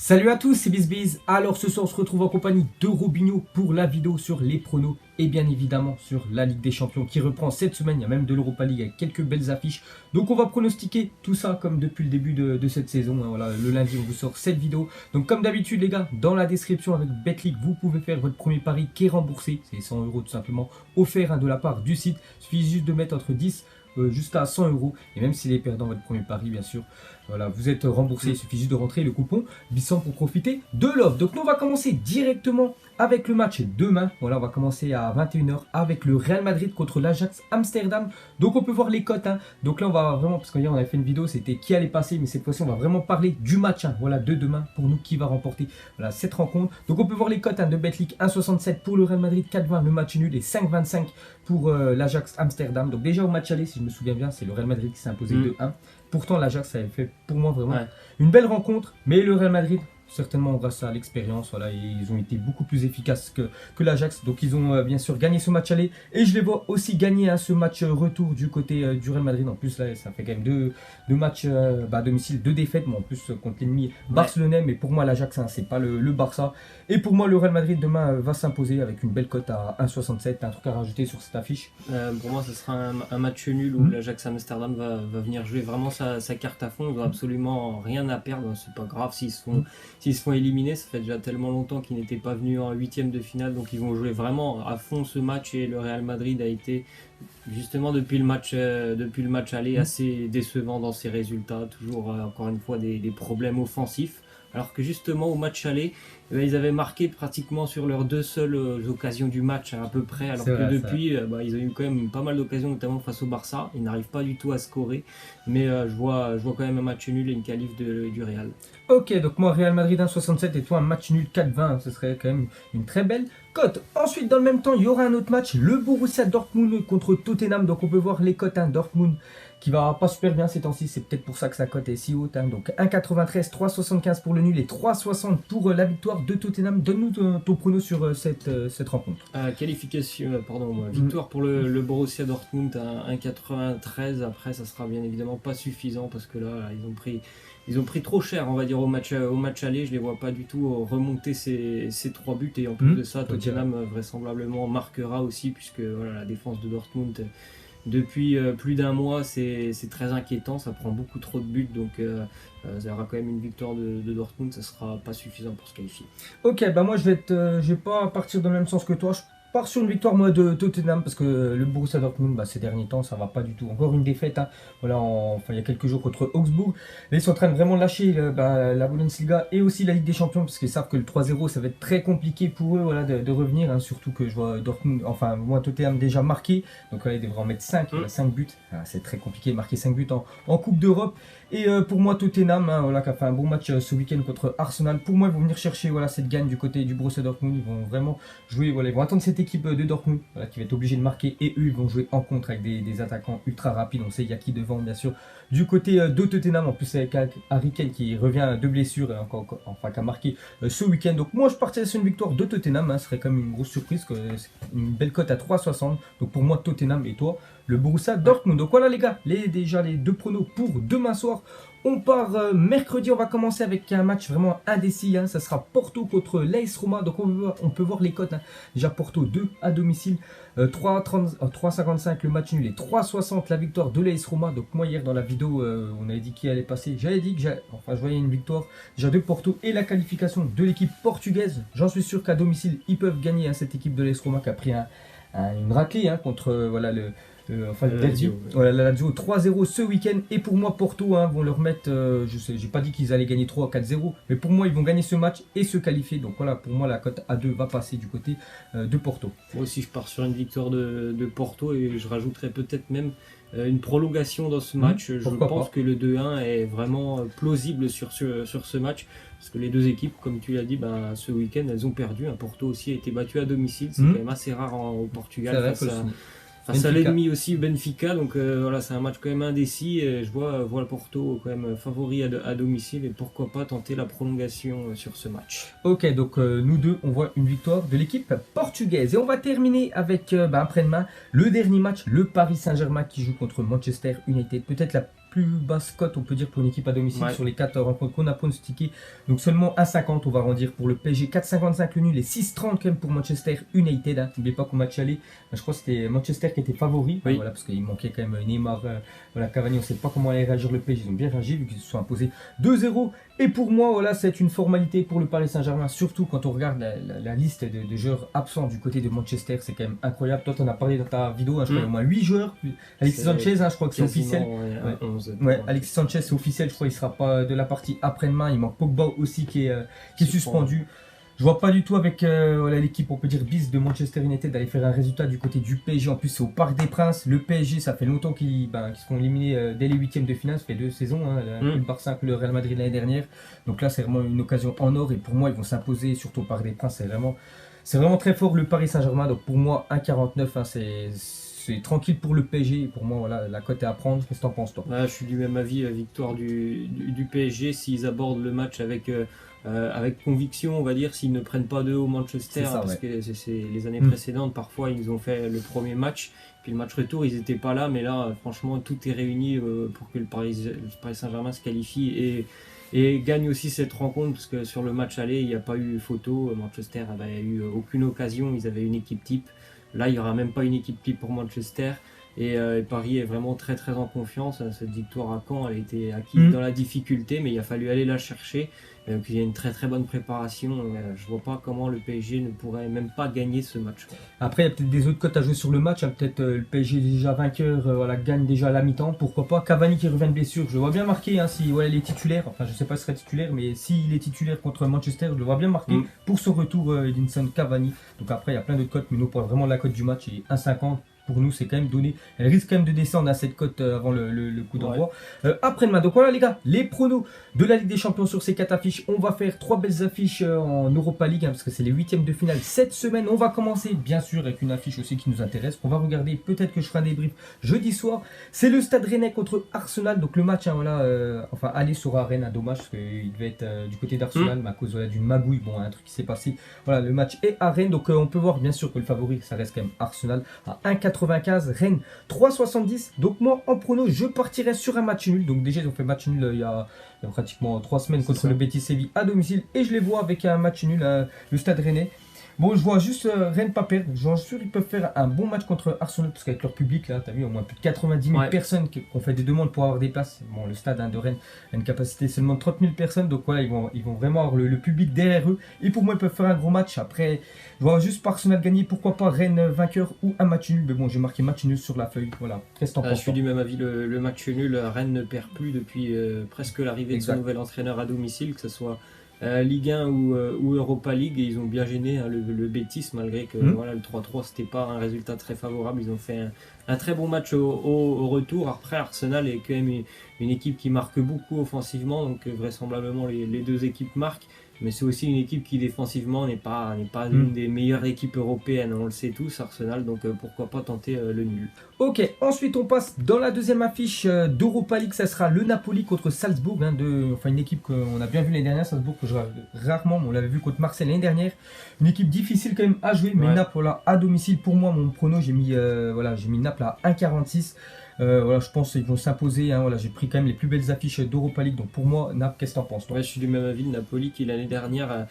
Salut à tous, c'est BizBiz. Alors ce soir on se retrouve en compagnie de Robinho pour la vidéo sur les pronos et bien évidemment sur la Ligue des Champions qui reprend cette semaine. Il y a même de l'Europa League avec quelques belles affiches. Donc on va pronostiquer tout ça comme depuis le début de cette saison. Voilà, le lundi on vous sort cette vidéo. Donc comme d'habitude les gars, dans la description avec Betclic, vous pouvez faire votre premier pari qui est remboursé. C'est 100 € tout simplement offert de la part du site. Il suffit juste de mettre entre 10 jusqu'à 100 € et même s'il est perdant votre premier pari bien sûr, voilà, vous êtes remboursé. Il suffit juste de rentrer le coupon Bisson pour profiter de l'offre. Donc nous on va commencer directement avec le match demain. Voilà, on va commencer à 21 h avec le Real Madrid contre l'Ajax Amsterdam. Donc on peut voir les cotes, hein. Donc là on va vraiment, parce qu'hier on avait fait une vidéo, c'était qui allait passer, mais cette fois-ci on va vraiment parler du match, hein. Voilà, de demain pour nous, qui va remporter voilà, cette rencontre. Donc on peut voir les cotes, hein, de Betclic, 1,67 pour le Real Madrid, 4,20 le match nul et 5,25 pour l'Ajax Amsterdam. Donc déjà au match aller, si je me souviens bien, c'est le Real Madrid qui s'est imposé 2-1. Pourtant l'Ajax avait fait pour moi vraiment une belle rencontre, mais le Real Madrid, certainement grâce à l'expérience, voilà, ils ont été beaucoup plus efficaces que l'Ajax. Donc ils ont bien sûr gagné ce match aller et je les vois aussi gagner ce match retour du côté du Real Madrid. En plus là ça fait quand même deux matchs à domicile, 2 défaites, mais en plus contre l'ennemi barcelonais. Mais pour moi l'Ajax, hein, c'est pas le Barça. Et pour moi le Real Madrid demain va s'imposer avec une belle cote à 1,67. Un truc à rajouter sur cette affiche? Pour moi ce sera un match nul où l'Ajax Amsterdam va venir jouer vraiment sa carte à fond. Ils n'ont absolument rien à perdre, c'est pas grave s'ils se font éliminer. Ça fait déjà tellement longtemps qu'ils n'étaient pas venus en 8e de finale, donc ils vont jouer vraiment à fond ce match. Et le Real Madrid a été justement depuis le match aller assez décevant dans ses résultats, toujours encore une fois des problèmes offensifs, alors que justement au match aller, ils avaient marqué pratiquement sur leurs 2 seules occasions du match à peu près, alors que depuis ils ont eu quand même pas mal d'occasions, notamment face au Barça. Ils n'arrivent pas du tout à scorer, mais je vois quand même un match nul et une qualif du Real. Ok, donc moi Real Madrid 1,67 et toi un match nul 4,20, ce serait quand même une très belle cote. Ensuite dans le même temps il y aura un autre match, le Borussia Dortmund contre Tottenham. Donc on peut voir les cotes, hein. Dortmund qui va pas super bien ces temps-ci, c'est peut-être pour ça que sa cote est si haute, hein. Donc 1,93, 3,75 pour le nul et 3,60 pour la victoire de Tottenham. Donne-nous ton prono sur cette rencontre. Victoire pour le Borussia Dortmund à 1,93. Après ça sera bien évidemment pas suffisant parce que là ils ont pris trop cher, on va dire, au match aller. Je les vois pas du tout remonter ces 3 buts. Et en plus de ça, Tottenham vraisemblablement marquera aussi, puisque voilà, la défense de Dortmund, depuis plus d'un mois, c'est très inquiétant. Ça prend beaucoup trop de buts. Donc ça y aura quand même une victoire de Dortmund. Ça sera pas suffisant pour se qualifier. Ok, bah moi je vais pas partir dans le même sens que toi. Je pars sur une victoire moi de Tottenham parce que le Borussia Dortmund, ces derniers temps ça va pas du tout. Encore une défaite, hein. Voilà, il y a quelques jours contre Augsbourg. Là ils sont en train de vraiment lâcher la Bundesliga et aussi la Ligue des Champions, parce qu'ils savent que le 3-0 ça va être très compliqué pour eux, voilà, de revenir, hein. Surtout que je vois Dortmund, enfin moi Tottenham déjà marqué, donc là ils devraient en mettre 5, 5 buts. C'est très compliqué de marquer 5 buts en Coupe d'Europe. Et pour moi Tottenham, hein, voilà, qui a fait un bon match ce week-end contre Arsenal, pour moi ils vont venir chercher, voilà, cette gagne du côté du Borussia Dortmund. Ils vont vraiment jouer, voilà, ils vont attendre cette équipe de Dortmund, voilà, qui va être obligée de marquer, et eux ils vont jouer en contre avec des attaquants ultra rapides. On sait il y a qui devant bien sûr du côté de Tottenham, en plus avec Harry Kane qui revient de blessure et qui a marqué ce week-end. Donc moi je partirais sur une victoire de Tottenham, hein. Ce serait quand même une grosse surprise, que c'est une belle cote à 3,60. Donc pour moi Tottenham, et toi le Borussia Dortmund. Donc voilà les gars, déjà les 2 pronos pour demain soir. On part mercredi, on va commencer avec un match vraiment indécis, hein. Ça sera Porto contre l'AS Roma. Donc on peut voir les cotes, hein. Déjà Porto 2 à domicile, 3,55 le match nul et 3,60 la victoire de l'AS Roma. Donc moi hier dans la vidéo on avait dit qui allait passer, j'avais dit que je voyais une victoire déjà de Porto et la qualification de l'équipe portugaise. J'en suis sûr qu'à domicile ils peuvent gagner, hein, cette équipe de l'AS Roma qui a pris une raclée, hein, contre voilà la Lazio 3-0 ce week-end. Et pour moi Porto, hein, vont leur mettre, je sais, j'ai pas dit qu'ils allaient gagner 3-4-0, mais pour moi ils vont gagner ce match et se qualifier. Donc voilà, pour moi la cote A2 va passer du côté de Porto. Moi aussi je pars sur une victoire de Porto et je rajouterais peut-être même une prolongation dans ce match. Je pense que le 2-1 est vraiment plausible sur ce match, parce que les 2 équipes, comme tu l'as dit, ce week-end elles ont perdu. Porto aussi a été battu à domicile, c'est quand même assez rare au Portugal face à l'ennemi aussi Benfica. Donc voilà, c'est un match quand même indécis et je vois Porto quand même favori à domicile, et pourquoi pas tenter la prolongation sur ce match. Ok, donc nous deux on voit une victoire de l'équipe portugaise. Et on va terminer avec après-demain le dernier match, le Paris Saint-Germain qui joue contre Manchester United. Peut-être la plus basse cote, on peut dire, pour une équipe à domicile Ouais. sur les 4 rencontres qu'on a pronostiquées. Donc seulement 1,50, on va rendir pour le PSG, 4,55 le nul et 6,30 quand même pour Manchester United. Hein. N'oubliez pas qu'au match aller, je crois que c'était Manchester qui était favori, Oui. voilà, parce qu'il manquait quand même Neymar, voilà, Cavani, on ne sait pas comment allait réagir le PSG. Ils ont bien réagi vu qu'ils se sont imposés 2-0. Et pour moi, voilà, c'est une formalité pour le Paris Saint-Germain, surtout quand on regarde la liste de joueurs absents du côté de Manchester, c'est quand même incroyable. Toi, tu en as parlé dans ta vidéo, hein, je crois qu'il y a au moins 8 joueurs. Alexis Sanchez, hein, je crois que c'est officiel. Ouais, 11. Ouais, Alexis Sanchez, c'est officiel, je crois qu'il ne sera pas de la partie après-demain. Il manque Pogba aussi qui est suspendu. Je vois pas du tout avec voilà, l'équipe, on peut dire, bis de Manchester United d'aller faire un résultat du côté du PSG. En plus, c'est au Parc des Princes. Le PSG, ça fait longtemps qu'ils se font éliminer dès les huitièmes de finale. Ça fait 2 saisons, hein, le Barça que le Real Madrid l'année dernière. Donc là, c'est vraiment une occasion en or. Et pour moi, ils vont s'imposer, surtout au Parc des Princes. C'est vraiment très fort le Paris Saint-Germain. Donc pour moi, 1,49, hein, c'est tranquille pour le PSG. Pour moi, voilà, la cote est à prendre. Qu'est-ce que t'en penses, toi? Ouais, je suis du même avis, victoire du PSG s'ils abordent le match avec conviction, on va dire, s'ils ne prennent pas de haut Manchester, Ça, parce que c'est les années précédentes, parfois ils ont fait le premier match, puis le match retour, ils n'étaient pas là, mais là, franchement, tout est réuni pour que le Paris Saint-Germain se qualifie et gagne aussi cette rencontre, parce que sur le match aller, il n'y a pas eu photo, Manchester n'avait eu aucune occasion, ils avaient une équipe type, là, il n'y aura même pas une équipe type pour Manchester. Et Paris est vraiment très très en confiance. Cette victoire à Caen, elle a été acquise dans la difficulté, mais il a fallu aller la chercher. Il y a une très très bonne préparation. Je vois pas comment le PSG ne pourrait même pas gagner ce match. Après, il y a peut-être des autres cotes à jouer sur le match. Hein. Peut-être le PSG déjà vainqueur, voilà, gagne déjà à la mi-temps. Pourquoi pas Cavani qui revient de blessure. Je le vois bien marqué hein, si voilà, il est titulaire. Enfin, je sais pas s'il serait titulaire, mais s'il est titulaire contre Manchester, je le vois bien marqué pour son retour Edinson Cavani. Donc après, il y a plein d'autres cotes, mais nous, pour vraiment la cote du match, et 1,50. Pour nous, c'est quand même donné. Elle risque quand même de descendre à cette cote avant le coup d'envoi. Après-demain, donc voilà les gars, les pronos de la Ligue des Champions sur ces 4 affiches. On va faire 3 belles affiches en Europa League, hein, parce que c'est les huitièmes de finale cette semaine. On va commencer, bien sûr, avec une affiche aussi qui nous intéresse. On va regarder, peut-être que je ferai un débrief jeudi soir. C'est le Stade Rennais contre Arsenal. Donc le match, hein, voilà, enfin, aller sera à Rennes, dommage, parce qu'il devait être du côté d'Arsenal, mais à cause voilà, d'une magouille, bon, un truc qui s'est passé. Voilà, le match est à Rennes, donc on peut voir, bien sûr, que le favori, ça reste quand même Arsenal à 1,95, Rennes 3,70. Donc moi, en prono, je partirais sur un match nul. Donc déjà, ils ont fait match nul il y a pratiquement 3 semaines contre le Betis Séville à domicile. Et je les vois avec un match nul, le Stade Rennais. Bon, je vois juste Rennes pas perdre. J'en suis sûr qu'ils peuvent faire un bon match contre Arsenal, parce qu'avec leur public, là, tu as vu, au moins plus de 90 000 personnes qui ont fait des demandes pour avoir des places. Bon, le stade de Rennes a une capacité seulement de 30 000 personnes, donc voilà, ils vont vraiment avoir le public derrière eux. Et pour moi, ils peuvent faire un gros match. Après, je vois juste Arsenal gagner, pourquoi pas Rennes vainqueur ou un match nul. Mais bon, j'ai marqué match nul sur la feuille. Voilà. Qu'est-ce que t'en penses? Je suis du même avis, le match nul. Rennes ne perd plus depuis presque l'arrivée de son nouvel entraîneur à domicile, que ce soit Ligue 1 ou Europa League, et ils ont bien gêné hein, le Betis, malgré que voilà, le 3-3 c'était pas un résultat très favorable. Ils ont fait un très bon match au retour. Après, Arsenal est quand même une équipe qui marque beaucoup offensivement, donc vraisemblablement les deux équipes marquent, mais c'est aussi une équipe qui défensivement n'est pas une des meilleures équipes européennes, on le sait tous, Arsenal, donc pourquoi pas tenter le nul. Ok, ensuite on passe dans la deuxième affiche d'Europa League, ça sera le Napoli contre Salzbourg, hein, enfin une équipe qu'on a bien vu l'année dernière, Salzbourg que je regarde rarement, mais on l'avait vu contre Marseille l'année dernière, une équipe difficile quand même à jouer, mais Naples voilà, à domicile, pour moi mon prono j'ai mis Naples à 1,46. Voilà, je pense qu'ils vont s'imposer. Hein, voilà, j'ai pris quand même les plus belles affiches d'Europa League. Donc pour moi, Naples, qu'est-ce que t'en penses toi? Ouais, je suis du même avis de Napoli qui l'année dernière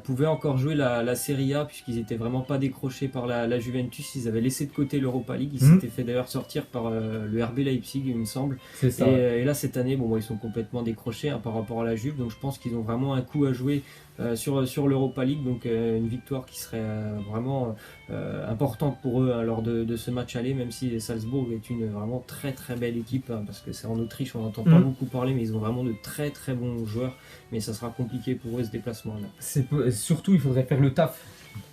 pouvait encore jouer la Serie A, puisqu'ils n'étaient vraiment pas décrochés par la Juventus. Ils avaient laissé de côté l'Europa League. Ils s'étaient fait d'ailleurs sortir par le RB Leipzig, il me semble. C'est ça. Et là, cette année, bon, ils sont complètement décrochés hein, par rapport à la Juve. Donc je pense qu'ils ont vraiment un coup à jouer sur l'Europa League. Donc une victoire qui serait vraiment importante pour eux hein, lors de ce match aller, même si Salzbourg est une vraiment très très belle équipe hein, parce que c'est en Autriche, on n'entend pas beaucoup parler, mais ils ont vraiment de très très bons joueurs, mais ça sera compliqué pour eux ce déplacement là. Surtout il faudrait faire le taf.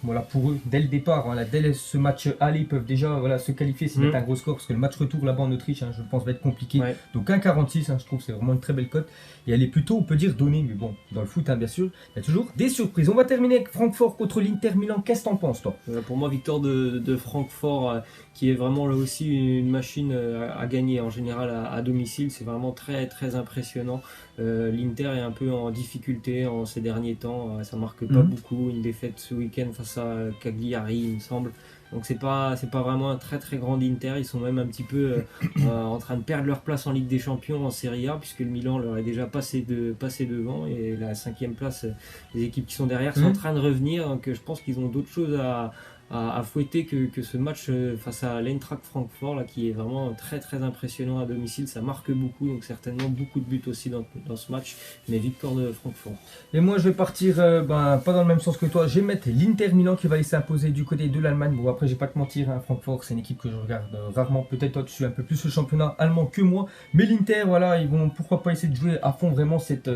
Voilà, pour eux, dès le départ, hein, dès ce match aller, ils peuvent déjà voilà, se qualifier s'ils mettent un gros score, parce que le match retour là-bas en Autriche, hein, je pense, va être compliqué. Donc 1,46, hein, je trouve que c'est vraiment une très belle cote. Et elle est plutôt, on peut dire, donnée, mais bon, dans le foot, hein, bien sûr, il y a toujours des surprises. On va terminer avec Francfort contre l'Inter Milan. Qu'est-ce que t'en penses, toi? Pour moi, victoire de Francfort, qui est vraiment là aussi une machine à gagner en général à domicile. C'est vraiment très très impressionnant. L'Inter est un peu en difficulté en ces derniers temps. Ça marque pas beaucoup. Une défaite ce week-end face à Cagliari, il me semble. Donc c'est pas vraiment un très très grand Inter. Ils sont même un petit peu en train de perdre leur place en Ligue des Champions en Serie A, puisque le Milan leur est déjà passé devant, et la 5e place, les équipes qui sont derrière sont en train de revenir. Donc je pense qu'ils ont d'autres choses à fouetter que ce match face à l'Eintracht Francfort là, qui est vraiment très très impressionnant à domicile. Ça marque beaucoup, donc certainement beaucoup de buts aussi dans ce match, mais victoire de Francfort. Et moi je vais partir pas dans le même sens que toi, je vais mettre l'Inter Milan qui va aller s'imposer du côté de l'Allemagne. Bon après je vais pas te mentir, hein, Francfort c'est une équipe que je regarde rarement, peut-être toi tu suis un peu plus le championnat allemand que moi, mais l'Inter voilà, ils vont pourquoi pas essayer de jouer à fond vraiment cette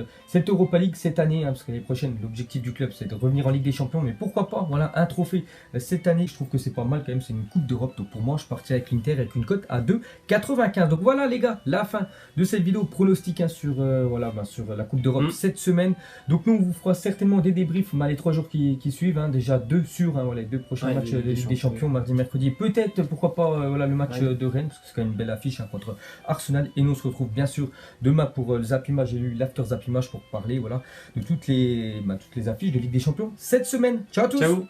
Europa League cette année, hein, parce que l'année prochaine l'objectif du club c'est de revenir en Ligue des Champions, mais pourquoi pas voilà un trophée cette année, je trouve que c'est pas mal quand même, c'est une coupe d'Europe, donc pour moi je partirai avec l'Inter avec une cote à 2,95. Donc voilà les gars, la fin de cette vidéo pronostic hein, sur la coupe d'Europe cette semaine. Donc nous on vous fera certainement des débriefs les 3 jours qui suivent, hein, déjà 2 sur les 2 prochains matchs de Ligue des Champions, mardi, mercredi, peut-être pourquoi pas le match de Rennes, parce que c'est quand même une belle affiche hein, contre Arsenal, et nous on se retrouve bien sûr demain pour le Zapimage, j'ai lu l'after Zapimage pour parler de toutes les affiches de Ligue des Champions cette semaine. Ciao à tous. Ciao.